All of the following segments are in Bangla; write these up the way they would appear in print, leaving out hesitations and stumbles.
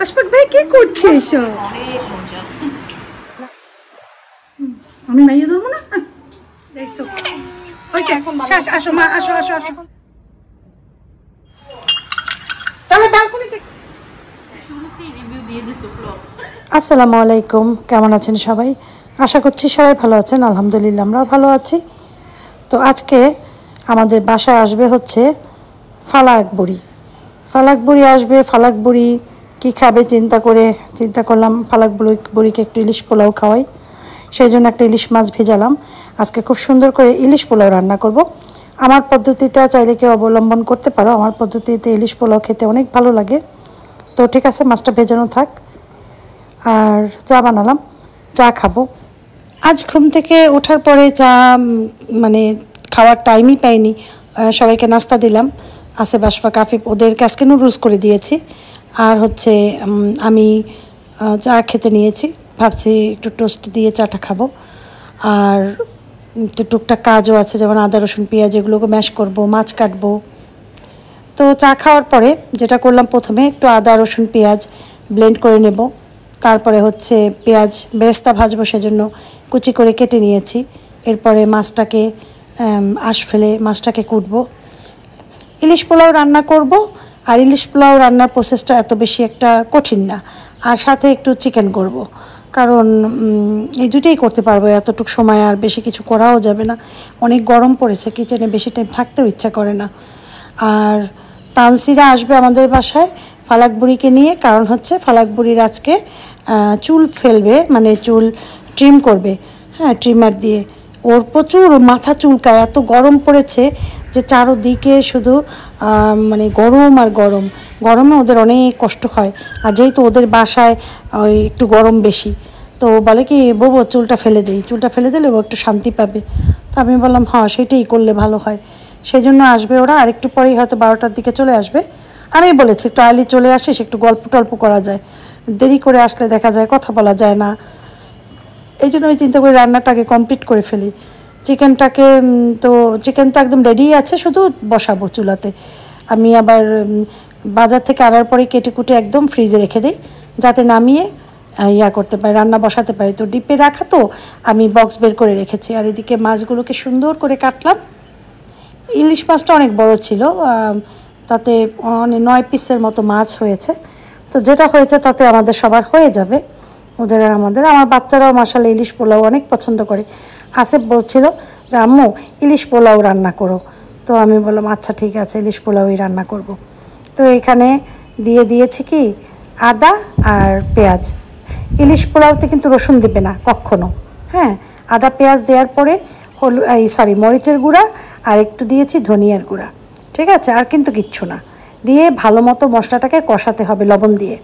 আশফাক ভাই কি করছে এসব? অনেক মজা। আমি মাইয়ে ধরবো না। আসো মা, আসো আসো আসো। তাহলে ব্যালকনিতে। শুরুতেই রিভিউ দিয়ে দিছো ফ্লো। আসসালামু আলাইকুম, কেমন আছেন সবাই? আশা করছি সবাই ভালো আছেন। আলহামদুলিল্লাহ আমরাও ভালো আছি। তো আজকে আমাদের বাসায় আসবে হচ্ছে ফালাক বুড়ি আসবে। ফালাক বুড়ি কী খাবে চিন্তা করলাম ফালাক বুড়িকে একটু ইলিশ পোলাও খাওয়াই। সেই জন্য একটা ইলিশ মাছ ভেজালাম। আজকে খুব সুন্দর করে ইলিশ পোলাও রান্না করব। আমার পদ্ধতিটা চাইলে কেউ অবলম্বন করতে পারো। আমার পদ্ধতিতে ইলিশ পোলাও খেতে অনেক ভালো লাগে। তো ঠিক আছে, মাছটা ভেজানো থাক। আর চা বানালাম, চা খাবো। আজ ঘুম থেকে ওঠার পরে চা মানে খাওয়ার টাইমই পাইনি। সবাইকে নাস্তা দিলাম। আসিফ, আশফাক, আফিফ ওদেরকে আজকে নুডলস করে দিয়েছি। আর হচ্ছে আমি চা খেতে নিয়েছি। ভাবছি একটু টোস্ট দিয়ে চাটা খাবো। আর একটু টুকটাক কাজও আছে, যেমন আদা রসুন পেঁয়াজ এগুলোকে ম্যাশ করবো, মাছ কাটবো। তো চা খাওয়ার পরে যেটা করলাম, প্রথমে একটু আদা রসুন পেঁয়াজ ব্লেন্ড করে নেব। তারপরে হচ্ছে পেঁয়াজ বেরেস্তা ভাজবো, সেজন্য কুচি করে কেটে নিয়েছি। এরপরে মাছটাকে আঁশ ফেলে মাছটাকে কুটবো। ইলিশ পোলাও রান্না করব। আর ইলিশ পোলাও রান্নার প্রসেসটা এত বেশি একটা কঠিন না। আর সাথে একটু চিকেন করব, কারণ এই দুটোই করতে পারবো। এতটুকু সময় আর বেশি কিছু করাও যাবে না। অনেক গরম পড়েছে, কিচেনে বেশি টাইম থাকতেও ইচ্ছা করে না। আর তানসিরা আসবে আমাদের বাসায় ফালাক বুড়িকে নিয়ে, কারণ হচ্ছে ফালাক বুড়ির আজকে চুল ফেলবে, মানে চুল ট্রিম করবে। হ্যাঁ, ট্রিমার দিয়ে। ওর প্রচুর মাথা চুলকায়, এত গরম পড়েছে যে চারোদিকে শুধু মানে গরম আর গরম। গরমে ওদের অনেক কষ্ট হয়। আর যেহেতু ওদের বাসায় ওই একটু গরম বেশি, তো বলে কি বউ চুলটা ফেলে দিই, চুলটা ফেলে দিলে ও একটু শান্তি পাবে। তো আমি বললাম হ্যাঁ, সেটাই করলে ভালো হয়। সেই জন্য আসবে ওরা, আর একটু পরেই হয়তো 12টার দিকে চলে আসবে। আমি বলেছি একটু আর্লি চলে আসিস, একটু গল্প টল্প করা যায়। দেরি করে আসলে দেখা যায় কথা বলা যায় না। এই জন্য আমি চিন্তা করি রান্নাটাকে কমপ্লিট করে ফেলি। চিকেন তো একদম রেডি আছে, শুধু বসাবো চুলাতে। আমি আবার বাজার থেকে আনার পরে কেটে কুটে একদম ফ্রিজে রেখে দিই, যাতে নামিয়ে করতে পারি, রান্না বসাতে পারি। তো ডিপে রাখা, তো আমি বক্স বের করে রেখেছি। আর এদিকে মাছগুলোকে সুন্দর করে কাটলাম। ইলিশ মাছটা অনেক বড় ছিল, তাতে 9 পিসের মতো মাছ হয়েছে। তো যেটা হয়েছে তাতে আমাদের সবার হয়ে যাবে, ওদের আর আমাদের। আমার বাচ্চারাও মাশাআল্লাহ ইলিশ পোলাও অনেক পছন্দ করে। আসিফ বলছিল যে আম্মু ইলিশ পোলাও রান্না করো। তো আমি বললাম আচ্ছা ঠিক আছে, ইলিশ পোলাওই রান্না করব। তো এখানে দিয়েছি কি আদা আর পেঁয়াজ। ইলিশ পোলাওতে কিন্তু রসুন দেবে না কখনো। হ্যাঁ, আদা পেঁয়াজ দেওয়ার পরে মরিচের গুঁড়া আর একটু দিয়েছি ধনিয়ার গুঁড়া। ঠিক আছে, আর কিন্তু কিচ্ছু না। দিয়ে ভালো মতো মশলাটাকে কষাতে হবে লবণ দিয়ে।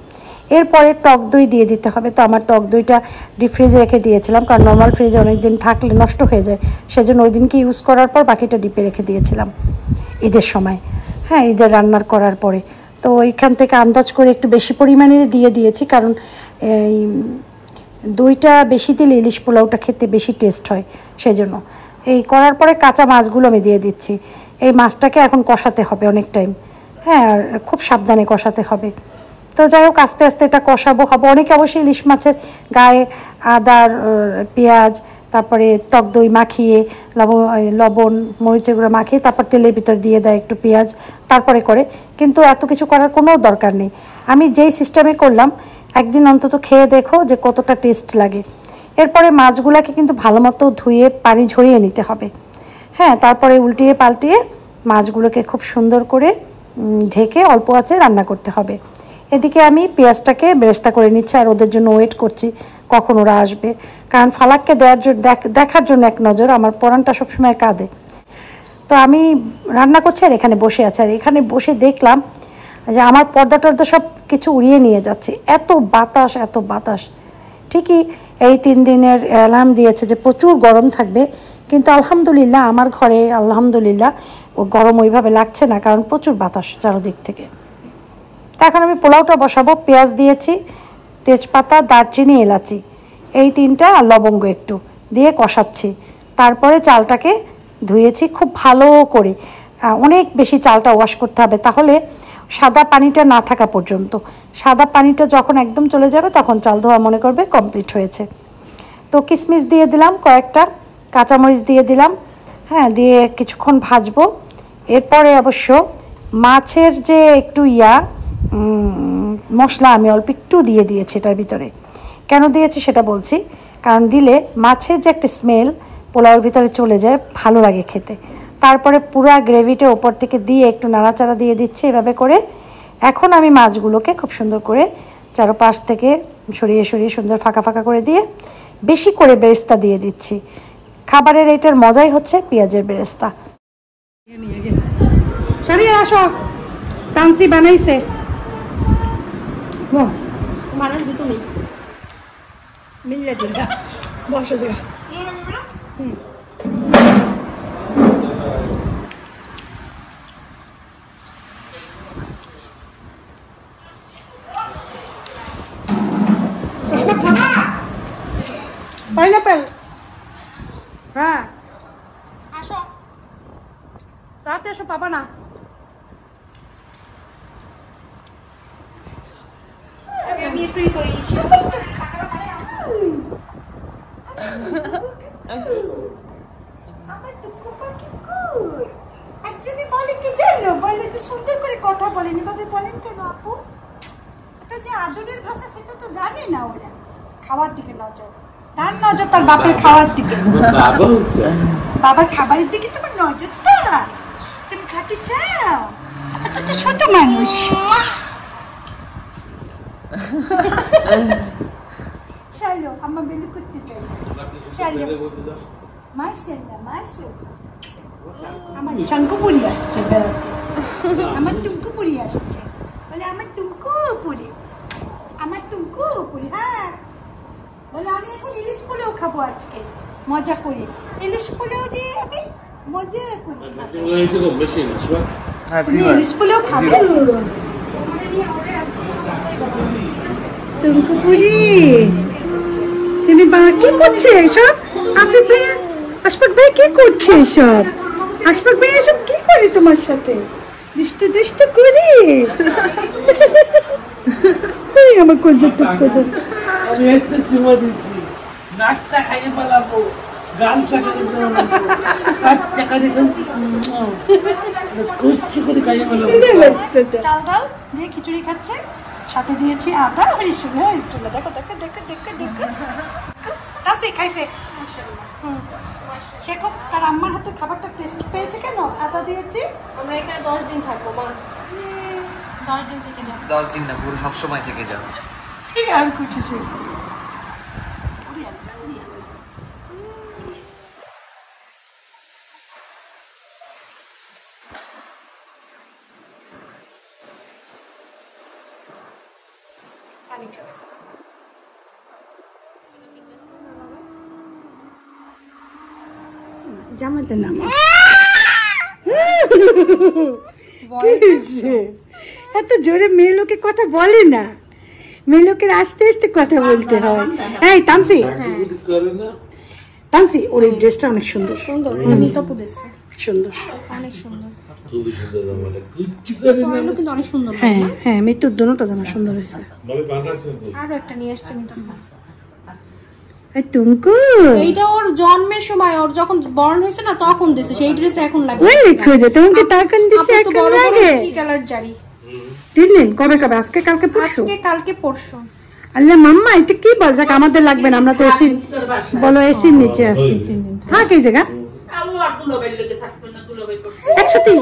এরপরে টক দই দিয়ে দিতে হবে। তো আমার টক দইটা ডিপ ফ্রিজে রেখে দিয়েছিলাম, কারণ নর্মাল ফ্রিজে অনেক দিন থাকলে নষ্ট হয়ে যায়। সেজন্য ওই দিনকে ইউজ করার পর বাকিটা ডিপে রেখে দিয়েছিলাম ঈদের সময়। হ্যাঁ, ঈদের রান্নার করার পরে। তো ওইখান থেকে আন্দাজ করে একটু বেশি পরিমাণে দিয়েছি, কারণ এই দইটা বেশি দিলে ইলিশ পোলাওটা খেতে বেশি টেস্ট হয়। সেজন্য এই করার পরে কাঁচা মাছগুলো আমি দিয়ে দিচ্ছি। এই মাছটাকে এখন কষাতে হবে অনেক টাইম। হ্যাঁ, আর খুব সাবধানে কষাতে হবে। তো যাই হোক, আস্তে আস্তে এটা কষাবো। অনেকে অবশ্যই ইলিশ মাছের গায়ে আদার পেঁয়াজ, তারপরে টক দই মাখিয়ে লবণ মরিচের গুঁড়ো মাখিয়ে তারপর তেলের ভিতর দিয়ে দেয় একটু পেঁয়াজ, তারপরে করে। কিন্তু এত কিছু করার কোনো দরকার নেই। আমি যেই সিস্টেমে করলাম, একদিন অন্তত খেয়ে দেখো যে কতটা টেস্ট লাগে। এরপরে মাছগুলোকে কিন্তু ভালো মতো ধুয়ে পানি ঝরিয়ে নিতে হবে। হ্যাঁ, তারপরে উল্টিয়ে পাল্টিয়ে মাছগুলোকে খুব সুন্দর করে ঢেকে অল্প আঁচে রান্না করতে হবে। এদিকে আমি পেঁয়াজটাকে বেরেস্তা করে নিচ্ছি, আর ওদের জন্য ওয়েট করছি কখন ওরা আসবে। কারণ ফালাককে দেখার জন্য এক নজর আমার পরানটা সবসময় কাঁদে। তো আমি রান্না করছি আর এখানে বসে আছে। আর এখানে বসে দেখলাম যে আমার পর্দা টর্দা সব কিছু উড়িয়ে নিয়ে যাচ্ছে। এত বাতাস। ঠিকই এই 3 দিনের অ্যালার্ম দিয়েছে যে প্রচুর গরম থাকবে, কিন্তু আলহামদুলিল্লাহ আমার ঘরে ও গরম ওইভাবে লাগছে না, কারণ প্রচুর বাতাস চারদিক থেকে। তো এখন আমি পোলাওটা বসাবো। পেঁয়াজ দিয়েছি, তেজপাতা, দারচিনি, এলাচি, এই 3টা, আর লবঙ্গ একটু দিয়ে কষাচ্ছি। তারপরে চালটাকে ধুয়েছি খুব ভালো করে। অনেক বেশি চালটা ওয়াশ করতে হবে, তাহলে সাদা পানিটা না থাকা পর্যন্ত। সাদা পানিটা যখন একদম চলে যাবে তখন চাল ধোয়া মনে করবে কমপ্লিট হয়েছে। তো কিশমিশ দিয়ে দিলাম, কয়েকটা কাঁচামরিচ দিয়ে দিলাম, হ্যাঁ, দিয়ে কিছুক্ষণ ভাজবো। এরপরে অবশ্য মাছের যে একটু মশলা আমি অল্প একটু দিয়ে দিয়েছি এটার ভিতরে। কেন দিয়েছি সেটা বলছি, কারণ দিলে মাছের যে একটা স্মেল পোলাওর ভিতরে চলে যায়, ভালো লাগে খেতে। তারপরে পুরা গ্রেভিটা ওপর থেকে দিয়ে একটু নাড়াচাড়া দিয়ে দিচ্ছি এভাবে করে। এখন আমি মাছগুলোকে খুব সুন্দর করে চারপাশ থেকে সরিয়ে সরিয়ে সুন্দর ফাঁকা ফাঁকা করে দিয়ে বেশি করে বেরেস্তা দিয়ে দিচ্ছি। খাবারের এটার মজাই হচ্ছে পেঁয়াজের বেরেস্তা। সরিয়ে আসো, তানসি বানাইছে। বানাবি তুমি? মিল্লা জিল্লা বসে যা। পাইনাপেল, হ্যাঁ আসো। রাতে এসো, পাবা না। আমি একটু করি। আমার টুকু পাখি কই? একজনই বলে কি জানো, বলে যে সুন্দর করে কথা বলেন। এভাবে বলেন কেন আপু? এটা যে আদরের ভাষা সেটা তো জানে না ওরা। খাওয়ার দিকে নজর, তার নজর তার বাপের খাওয়ার দিকে, বাবার খাবারের দিকে তোমার নজরটা। তুমি খাতে চাও? এত তো ছোট মানুষ। চলো, আমার বেলু করতে চাই। চলো, মাশাআল্লাহ মাশাআল্লাহ। আমার শঙ্কুপুরি আসছে বেড়াতে, আমার টুমকুপুরি আসছে। বলে আমার টুমকুপুরি, আমার টুমকুপুরি। হ্যাঁ বলে আমি এখন ইলিশ পোলাও খাবো আজকে, মজা করে। ইলিশ পোলাও দিয়ে আমি মজা করে খাবো। ইলিশ পোলাও খাবো। টুমকুপুরি, তুমি কি করছে এসব? আফিফ ভাইয়া, আশফাক ভাই কি করছে এসব? আশফাক ভাই এসব কি করে তোমার সাথে? দুষ্টু দুষ্টু করে। আমার কোজা টুকু আমি একটা চুমা দিচ্ছি, নাকটা খাইয়ে পালাবো, গালটা খাইয়ে পালাবো, হাতটা খাইয়ে কুচু করে খাইয়ে পালাবো। চাল ডাল দিয়ে খিচুড়ি খাচ্ছে, সাথে দিয়েছি আদা হরিশুন। দেখো দেখো দেখো দেখো দেখো, তাসি খাইছে। সে খুব তার আম্মার হাতে খাবারটা টেস্ট পেয়েছে। কেন আদা দিয়েছি? আমরা এখানে 10 দিন থাকবো মা। 10 দিন থেকে যাবো। 10 দিন না, পুরো সবসময় থেকে যাও। আর কিছু সে পানি খাবে। জামাতে নাম এত জোরে মেয়ে লোকে কথা বলে না, মেয়ে লোকের আস্তে আস্তে কথা বলতে হয়। এই তানসি, তানসি ওর এই ড্রেসটা অনেক সুন্দর। সুন্দর, আমি তো পুদেছে। সুন্দর, অনেক সুন্দর। খুবই সুন্দর জামাটা, কুচি করে না। পরানো কিন্তু অনেক সুন্দর। হ্যাঁ হ্যাঁ, মৃত্যুর দোনোটা জামা সুন্দর হয়েছে। আরো একটা নিয়ে আসছে মিতন। তুমকু এইটা ওর জন্মের সময়, ওর যখন বর্ন হয়েছে না তখন দিছে সেই ড্রেস। এখন লাগে ওই খুঁজে তোমাকে তখন দিছে তো এখন বড় বড় লাগে। কি কালার জারি? 3 দিন। কবে কবে? আজকে কালকে পরশু? আজকে কালকে পরশু। আল্লাহ মাম্মা এটা কি বল? দেখ আমাদের লাগবে না, আমরা তো এসি বলো এসির নিচে আছি। থাক এই জায়গা একসাথে।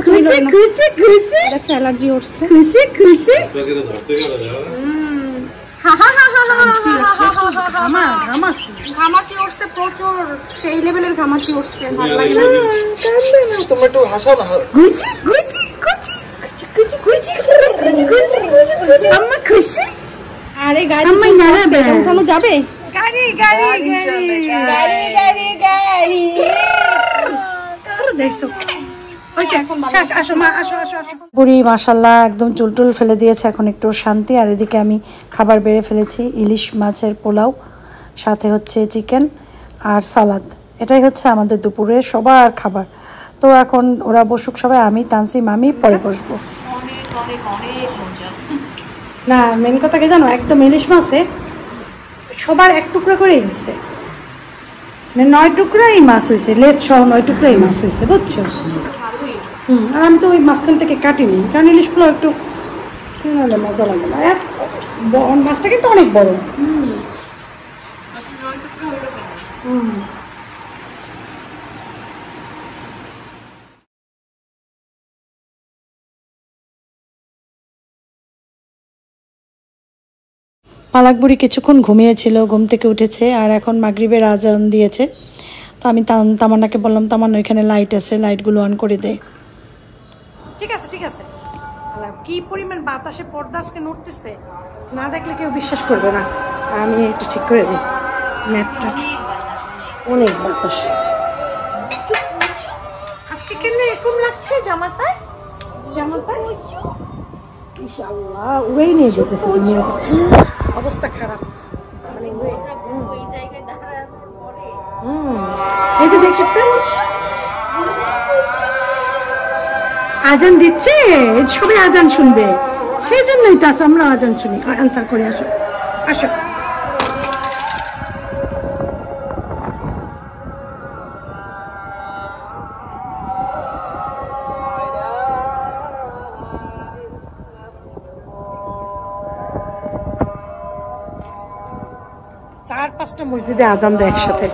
খুশি খুশি খুশি অ্যালার্জি উঠছে। খুশি খুশি। ঘামাচি উঠছে প্রচুর, সেই লেভেলের ঘামাচি উঠছে। ভালো লাগে না। তোমরা একটু হাসাও না। খুশি খুশি খুশি খুশি খুশি খুশি। আম্মা খুশি। আরে গাড়ি আম্মা নাড়াবে। উঠানো যাবে? গাড়ি গাড়ি গাড়ি গাড়ি গাড়ি গাড়ি। দেখছো আসো মা, আসো আসো আসো। বুড়ি মাশাল্লাহ একদম চুলটুল ফেলে দিয়েছে, এখন একটু শান্তি। আর এদিকে আমি খাবার বেড়ে ফেলেছি, ইলিশ মাছের পোলাও, সাথে হচ্ছে চিকেন আর সালাদ। এটাই হচ্ছে আমাদের দুপুরের সবার খাবার। তো এখন ওরা বসুক সবাই, আমি তানসিম মামি পরে বসবো। না মেন কথা কি জানো, একদম ইলিশ মাছে সবার এক টুকরা করেই হয়েছে, 9 টুকরাই মাছ হয়েছে, লেজ সহ 9 টুকরাই মাছ হয়েছে, বুঝছো? আর আমি তো ওই মাঝখান থেকে কাটিনি, কারণ ইলিশগুলো একটু মজা লাগে না। মাছটা কিন্তু অনেক বড়। পালাক বুড়ি কিছুক্ষণ ঘুমিয়েছিল, ঘুম থেকে উঠেছে, আর এখন মাগরিবের আজান দিয়েছে। তো আমি তামান্নাকে বললাম, তামান্না ওইখানে লাইট আছে, লাইটগুলো অন করে দে। ঠিক আছে ঠিক আছে। কি পরিমাণ বাতাসে পর্দা আজকে নড়তেছে, না দেখলে কেউ বিশ্বাস করবে না। আমি একটু ঠিক করে দিই ম্যাপটা। অনেক বাতাস আজকে, কেন এরকম লাগছে? জামাতায় জামাতায় ইনশাআল্লাহ উড়েই নিয়ে যেতেছে দুনিয়া, অবস্থা খারাপ। মানে এই যে দেখতে আজান দিচ্ছে, সবাই আজান শুনবে, সেই জন্যই তো আছে আমরা আজান শুনি। আনসার করে আসো আসো। চার পাঁচটা মসজিদে আজান দেয় একসাথে।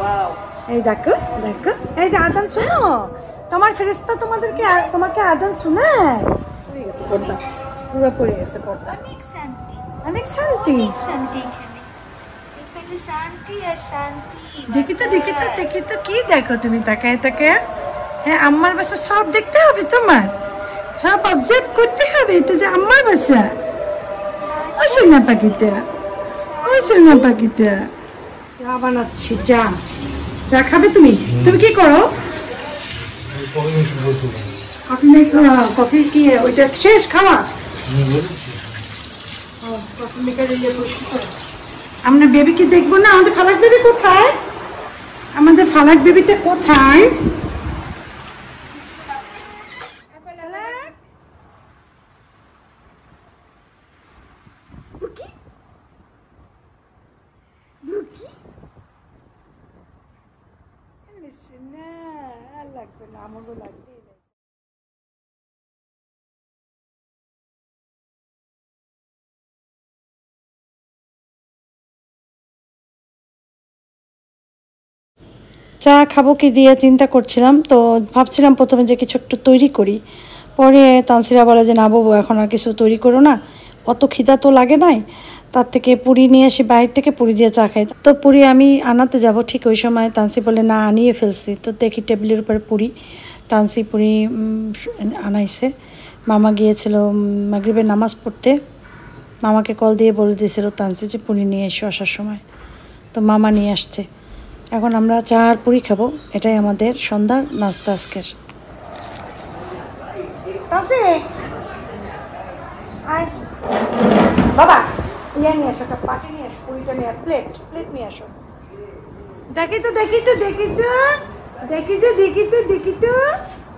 এই দেখো দেখো, এই যে আজান শুনো, তোমার ফেরেশতা তোমাকে আজান শোনায়। পড়ে গেছে পর্দা, পুরো পড়ে গেছে পর্দা। অনেক শান্তি, অনেক শান্তি, অনেক শান্তি এখানে শান্তি আর শান্তি। দেখি তো দেখি তো দেখি তো, কি দেখো তুমি তাকায় তাকায়? হ্যাঁ, আম্মার বাসা সব দেখতে হবে তোমার, সব অবজার্ভ করতে হবে। এটা যে আম্মার বাসা। ও সোনা পাখিটা, ও সোনা পাখিটা। চা বানাচ্ছি, চা। চা খাবে তুমি? তুমি কি করো? কফি কি ওইটা শেষ খাওয়া? আমরা বেবিকে দেখবো না? আমাদের ফালাক বেবি কোথায়? আমাদের ফালাক বেবিটা কোথায়? লাগবে না, আমারও লাগবে। চা খাবো কি দিয়ে চিন্তা করছিলাম, তো ভাবছিলাম প্রথমে যে কিছু একটু তৈরি করি। পরে তানসিরা বলে যে না বাবু, এখন আর কিছু তৈরি করো না, অত খিদা তো লাগে নাই, তার থেকে পুরি নিয়ে আসি বাইরে থেকে, পুরি দিয়ে চা খাই। তো পুরি আমি আনাতে যাব, ঠিক ওই সময় তানসি বলে না আনিয়ে ফেলছি। তো দেখি টেবিলের উপরে পুরি, তানসি পুরি আনাইছে। মামা গিয়েছিল মাগরিবের নামাজ পড়তে, মামাকে কল দিয়ে বলে দিয়েছিল তানসি যে পুরি নিয়ে এসো আসার সময়। তো মামা নিয়ে আসছে। এখন আমরা চা আর পুরি খাবো, এটাই আমাদের সন্ধ্যার নাস্তা আজকের। বাবা ইয়া নিয়ে আসো, একটা পাটি নিয়ে আসো, পুরিটা নিয়ে, প্লেট নিয়ে আসো। দেখি তো দেখি তো দেখি তো দেখি তো দেখি তো দেখি তো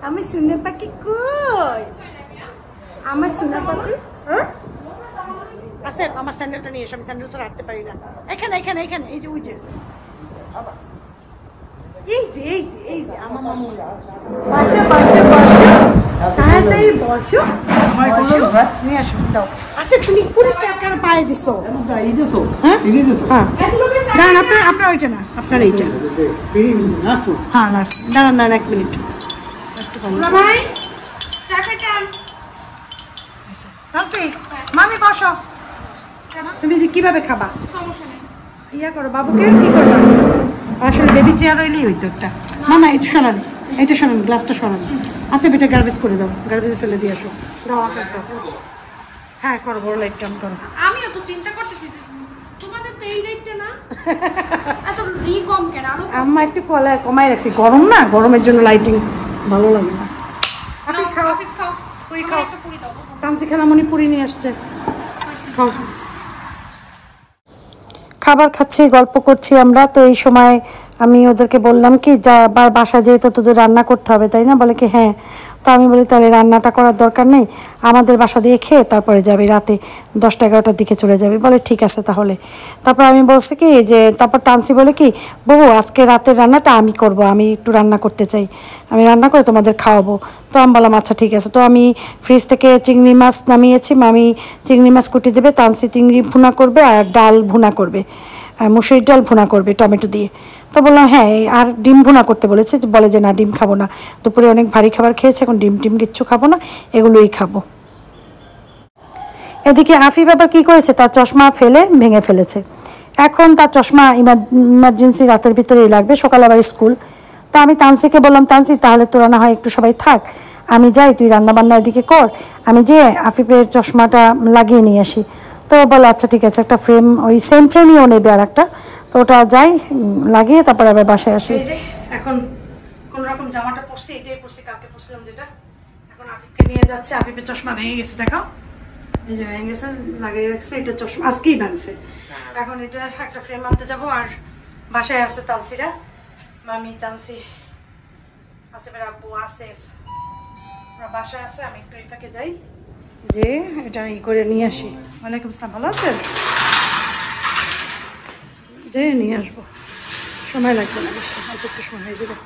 আমি সোনা পাখি কই? আমার সোনা পাখি আছে। আমার স্যান্ডেলটা নিয়ে এসো, আমি স্যান্ডেল ছাড়া হাঁটতে পারি না। এখানে এখানে এখানে, এই যে ওই যে, এই যে এই যে এই যে আমার মামু। বসো বসো বসো, তাড়াতাড়ি বসো, নিয়ে আসো। দাও আচ্ছা, তুমি পুরো টাকার পায়ে দিছো। হ্যাঁ দাঁড়ান, আপনার ওইটা না, আপনার এইটা। হ্যাঁ দাঁড়ান দাঁড়ান 1 মিনিট। ভাই চা খেতাম। মামি বসো। তুমি কিভাবে খাবা? সমস্যা নেই, ইয়া করো, বাবুকে কি করবা? আসলে বেবি চেয়ার হইলেই হইতো একটা। মামা এটা সরান, এটা সরান, গ্লাসটা সরান। আচ্ছা বেটা গার্বেজ করে দাও, গার্বেজে ফেলে দিয়ে আসো। দাও আকাশ দাও। হ্যাঁ করো, বড় লাইট অন করো। আমিও তো চিন্তা করতেছি তোমাদের তো এই রেটটা না, এত কম কেন? আম্মা একটু কমাই রাখছি, গরম না, গরমের জন্য লাইটিং ভালো লাগে না। আপনি খাও, পুরি খাও। তানসি খালামণি পুরি নিয়ে আসছে, খাও। খাবার খাচ্ছি, গল্প করছি আমরা। তো এই সময় আমি ওদেরকে বললাম কি যা বাসা যেহেতু তোদের রান্না করতে হবে তাই না, বলে কি হ্যাঁ। তো আমি বলি তাহলে রান্নাটা করার দরকার নেই, আমাদের বাসা দিয়ে খেয়ে তারপরে যাবি, রাতে 10টা-11টার দিকে চলে যাবি। বলে ঠিক আছে তাহলে। তারপর আমি বলছি কি যে তারপর তানসি বলে কি বউ আজকে রাতের রান্নাটা আমি করব, আমি একটু রান্না করতে চাই, আমি রান্না করে তোমাদের খাওয়াবো। তো আমি বললাম আচ্ছা ঠিক আছে। তো আমি ফ্রিজ থেকে চিংড়ি মাছ নামিয়েছি, মামি চিংড়ি মাছ কুটি দেবে, তানসি চিংড়ি ভুনা করবে আর ডাল ভুনা করবে, মুসুরির ডাল ভুনা করবে টমেটো দিয়ে। তো বললাম হ্যাঁ, আর ডিম ভুনা করতে বলেছে, বলে যে না ডিম খাবো না, দুপুরে অনেক ভারী খাবার খেয়েছে, এখন ডিম কিচ্ছু খাবো না, এগুলোই খাবো। এদিকে আফিফ আবার কী করেছে, তার চশমা ফেলে ভেঙে ফেলেছে। এখন তার চশমা ইমার্জেন্সি রাতের ভিতরেই লাগবে, সকালে আবার স্কুল। তো আমি তানসিকে বললাম তানসি তাহলে তোরা না হয় একটু সবাই থাক, আমি যাই, তুই রান্নাবান্না এদিকে কর, আমি যেয়ে আফিফের চশমাটা লাগিয়ে নিয়ে আসি। তো বলে আচ্ছা ঠিক আছে, একটা ফ্রেম ওই সেম ফ্রেমই ও নেবে আর একটা, তো ওটা যাই লাগিয়ে তারপরে আবার বাসায় আসি। এই যে এখন কোন রকম জামাটা পরছি, এটাই পরছি, কালকে পরছিলাম যেটা। এখন আফিফকে নিয়ে যাচ্ছে, আফিফের চশমা ভেঙে গেছে, দেখাও, এই যে ভেঙে গেছে, লাগিয়ে রাখছে, এটা চশমা আজকেই ভাঙছে। এখন এটা একটা ফ্রেম আনতে যাবো। আর বাসায় আছে তানসিরা, মামি, তানসি, আসিফের আব্বু, আসিফ, ওরা বাসায় আছে। আমি একটু এই ফাঁকে যাই, যে এটা ই করে নিয়ে আসি। ওয়ালাইকুম আসসালাম, ভালো আছেন? যে নিয়ে আসবো, সময় লাগবে না বেশি, অল্প একটু সময় হয়ে যাবে।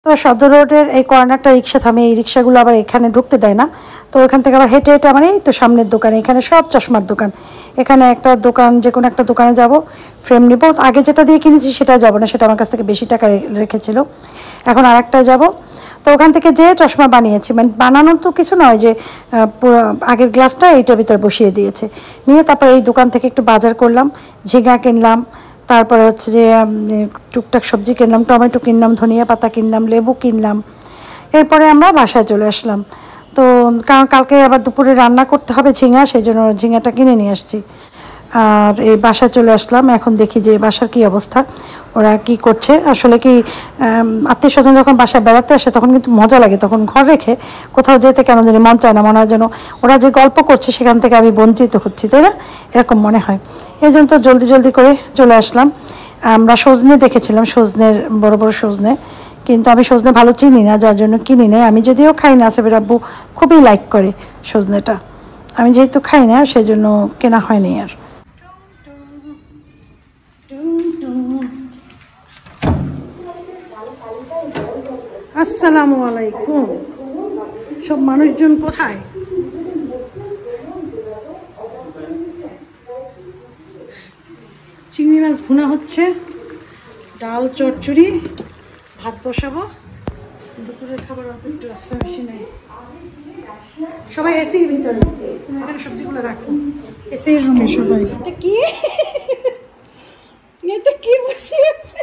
তো সদর রোডের এই কর্নারটা রিক্সা থামে, এই রিক্সাগুলো আবার এখানে ঢুকতে দেয় না। তো ওখান থেকে আবার হেঁটে হেঁটে আমার এই তো সামনের দোকান, এখানে সব চশমার দোকান। এখানে একটা দোকান, যে কোনো একটা দোকানে যাব, ফ্রেম নিব। আগে যেটা দিয়ে কিনেছি সেটা যাব না, সেটা আমার কাছ থেকে বেশি টাকা রেখেছিল, এখন আর একটা যাবো। তো ওখান থেকে যে চশমা বানিয়েছি, মানে বানানোর তো কিছু নয়, যে আগের গ্লাসটা এইটার ভিতরে বসিয়ে দিয়েছে, নিয়ে তারপর এই দোকান থেকে একটু বাজার করলাম, ঝিঙা কিনলাম, তারপরে হচ্ছে যে টুকটাক সবজি কিনলাম, টমেটো কিনলাম, ধনিয়া পাতা কিনলাম, লেবু কিনলাম। এরপরে আমরা বাসায় চলে আসলাম। তো কারণ কালকে আবার দুপুরে রান্না করতে হবে ঝিঙা, সেই জন্য ঝিঙাটা কিনে নিয়ে আসছি। আর এই বাসায় চলে আসলাম। এখন দেখি যে বাসার কি অবস্থা, ওরা কি করছে। আসলে কি আত্মীয় স্বজন যখন বাসায় বেড়াতে আসে তখন কিন্তু মজা লাগে, তখন ঘর রেখে কোথাও যেতে কেন জানি মন চায় না, মনে হয় যেন ওরা যে গল্প করছে সেখান থেকে আমি বঞ্চিত হচ্ছি, তাই না, এরকম মনে হয়। এই জন্য তো জলদি করে চলে আসলাম। আমরা সজনে দেখেছিলাম, সজনের বড় বড় সজনে, কিন্তু আমি সজনে ভালো চিনি না, যার জন্য কিনি না। আমি যদিও খাই না, আসিফের আব্বু খুবই লাইক করে সজনেটা, আমি যেহেতু খাই না সেই জন্য কেনা হয়নি আর। আসসালামু আলাইকুম, সব মানুষজন কোথায়? চিংড়ি মাছ ভুনা হচ্ছে, ডাল, চচ্চড়ি, ভাত বসাবো, দুপুরের খাবার অল্প একটু আছে, বেশি নেই। সবাই এসির ভিতরে, এখানে সবজিগুলো রাখো, এসির রুমে সবাই। এটা কি, এটা কি বসিয়েছে?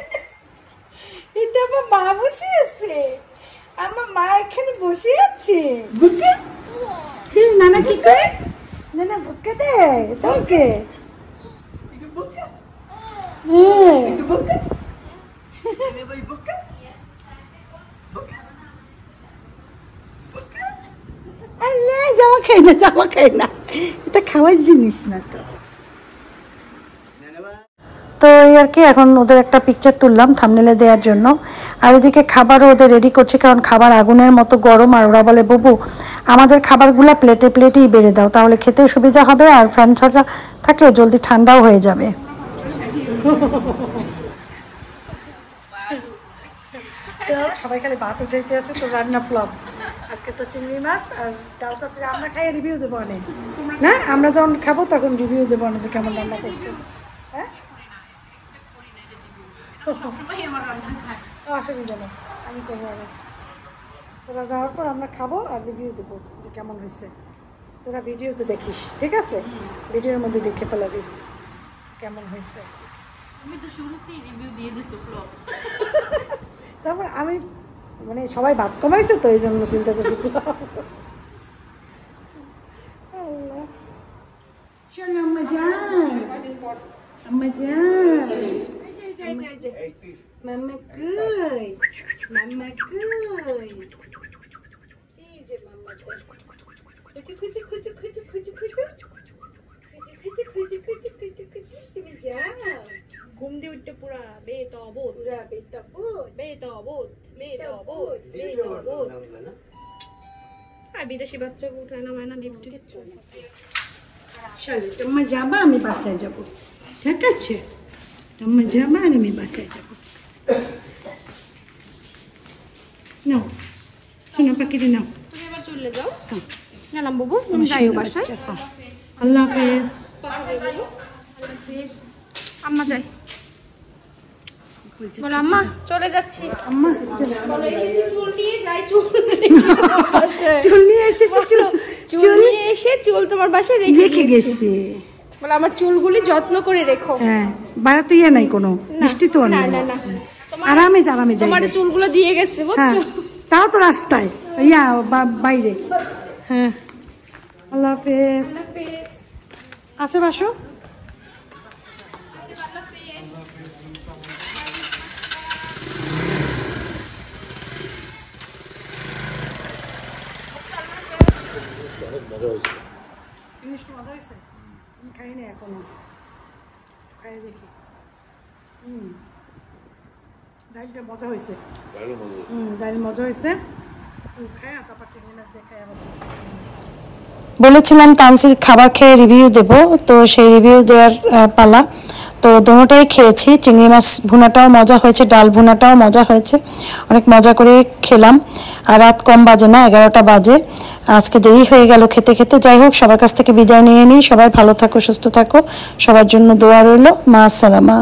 এটা আমার মা বসে আছে, আমার মা এখানে বসে আছে। নানা কি করে, নানা ভুক্কা দেয় তোকে, জামা খাই না, জামা খাই না, এটা খাওয়ার জিনিস না। তো এই আর কি, এখন ওদের একটা পিকচার তুললাম থাম্বনেলে দেওয়ার জন্য। আর এদিকে খাবারও ওদের রেডি করছে, কারণ খাবার আগুনের মতো গরম। আর ওরা বলে বাবু আমাদের খাবারগুলো প্লেটেই বেড়ে দাও, তাহলে খেতেও সুবিধা হবে, আর ফ্যান ছাড়া থাকলে জলদি ঠান্ডাও হয়ে যাবে। সবাই খালি ভাত উঠাইতে আছে, তো রান্না ফ্লপ আজকে। তো চিংড়ি মাছ আর ডাল চচ্চড়ি আমরা খাই, রিভিউ দেবো অনেক না, আমরা যখন খাবো তখন রিভিউ দেবো অনেক যে কেমন রান্না করছে। হ্যাঁ অসুবিধা নেই, আমি করবো অনেক। তোরা যাওয়ার পর আমরা খাবো আর রিভিউ দেবো যে কেমন হয়েছে। তোরা ভিডিওতে দেখিস, ঠিক আছে, ভিডিওর মধ্যে দেখে ফেলাবি কেমন হয়েছে। আমি তো শুরুতেই রিভিউ দিয়ে দিছি ফ্লপ। তারপর আমি মানে সবাই ভাত কমাইছে তো এই জন্য চিন্তা করছি ফ্লপ। চলো আম্মা যান, আম্মা যান। মাম্মা কই, মাম্মা কই, এই যে মাম্মাটা, খুঁজে খুঁজে খুঁজে খুঁজে খুঁজে খুঁজে খুঁজে খুঁজে খুঁজে খুঁজে খুঁজে তুমি যাও। ঘুম দিয়ে উঠতে পুরা বেতবুত পুরা বেতাবুত, বেতবুত বেতবুত বেতবুত। আর বিদেশি বাচ্চাকে উঠায় না মায়না লিফটে। চলো তোমার যাবা, আমি বাসায় যাবো, ঠিক আছে? তোমার যাবা আর আমি বাসায় যাবো। নাও সোনা পাখিটা নাও। তুমি এবার চলে যাও। গেলাম বাবু, তুমি যাইও বাসায়। আল্লাহ হাফেজ। আম্মা যাই, বলো আম্মা চলে যাচ্ছি। আম্মা বলো এসেছি চুল নিয়ে যাই, চুল চুল নিয়ে এসেছে, চুল নিয়ে এসে চুল তোমার বাসায় রেখে গেছে। বলো আমার চুলগুলি যত্ন করে রেখো। হ্যাঁ, বাড়াতে ইয়ে নাই কোনো, মিষ্টি তো না নেই। না না, আরামে আরামে যাই। তোমার চুলগুলো দিয়ে গেছে হ্যাঁ, বুঝছো? তাও তো রাস্তায় ইয়া বাইরে। হ্যাঁ, আল্লাহ হাফেজ। আসে বাসো। জিনিসটা মজা হয়েছে, আমি খাইনি এখনো, খাই দেখি। ডালটা মজা হয়েছে, ডাল মজা হয়েছে। খাই তারপর চিংড়ি মাছ দিয়ে খাই। বলেছিলাম তানসির খাবার খেয়ে রিভিউ দেব, তো সেই রিভিউ দেওয়ার পালা। তো দোনোটাই খেয়েছি, চিংড়ি মাছ ভুনাটাও মজা হয়েছে, ডাল ভুনাটাও মজা হয়েছে, অনেক মজা করে খেলাম। আর রাত কম বাজে না, 11টা বাজে। আজকে দেরি হয়ে গেল খেতে খেতে। যাই হোক, সবার কাছ থেকে বিদায় নিয়ে নিই। সবাই ভালো থাকো, সুস্থ থাকো, সবার জন্য দোয়া রইল। মা আসসালামা।